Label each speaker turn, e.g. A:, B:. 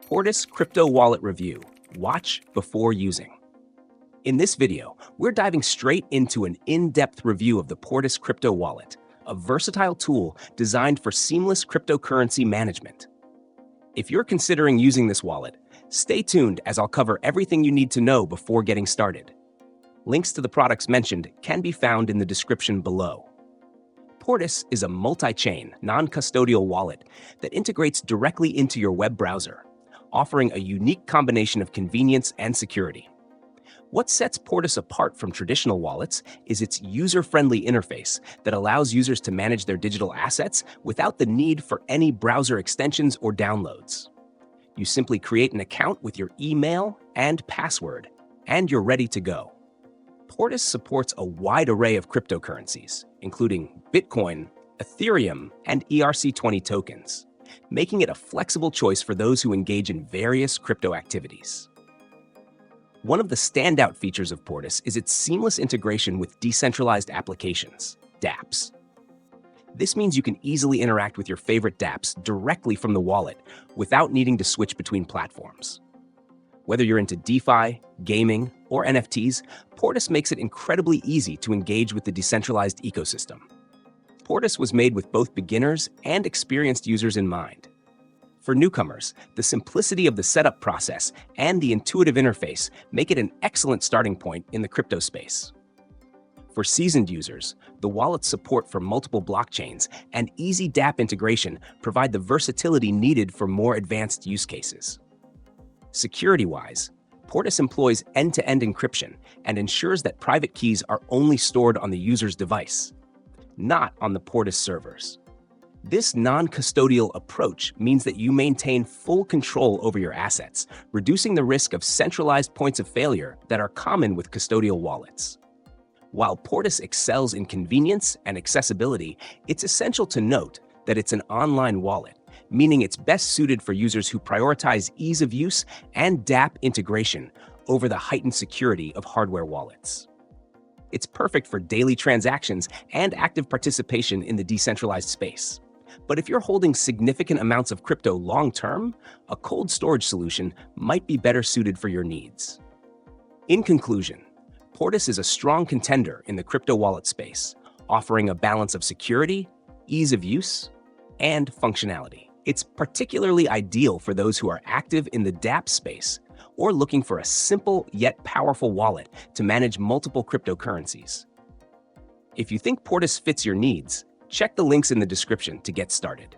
A: Portis Crypto Wallet Review. Watch before using. In this video, we're diving straight into an in-depth review of the Portis Crypto Wallet, a versatile tool designed for seamless cryptocurrency management. If you're considering using this wallet, stay tuned as I'll cover everything you need to know before getting started. Links to the products mentioned can be found in the description below. Portis is a multi-chain, non-custodial wallet that integrates directly into your web browser, offering a unique combination of convenience and security. What sets Portis apart from traditional wallets is its user-friendly interface that allows users to manage their digital assets without the need for any browser extensions or downloads. You simply create an account with your email and password, and you're ready to go. Portis supports a wide array of cryptocurrencies, including Bitcoin, Ethereum, and ERC20 tokens, making it a flexible choice for those who engage in various crypto activities. One of the standout features of Portis is its seamless integration with decentralized applications, dApps. This means you can easily interact with your favorite dApps directly from the wallet without needing to switch between platforms. Whether you're into DeFi, gaming, or NFTs, Portis makes it incredibly easy to engage with the decentralized ecosystem. Portis was made with both beginners and experienced users in mind. For newcomers, the simplicity of the setup process and the intuitive interface make it an excellent starting point in the crypto space. For seasoned users, the wallet's support for multiple blockchains and easy dApp integration provide the versatility needed for more advanced use cases. Security-wise, Portis employs end-to-end encryption and ensures that private keys are only stored on the user's device, not on the Portis servers. This non-custodial approach means that you maintain full control over your assets, reducing the risk of centralized points of failure that are common with custodial wallets. While Portis excels in convenience and accessibility, it's essential to note that it's an online wallet, meaning it's best suited for users who prioritize ease of use and dApp integration over the heightened security of hardware wallets. It's perfect for daily transactions and active participation in the decentralized space. But if you're holding significant amounts of crypto long-term, a cold storage solution might be better suited for your needs. In conclusion, Portis is a strong contender in the crypto wallet space, offering a balance of security, ease of use, and functionality. It's particularly ideal for those who are active in the dApp space or looking for a simple yet powerful wallet to manage multiple cryptocurrencies. If you think Portis fits your needs, check the links in the description to get started.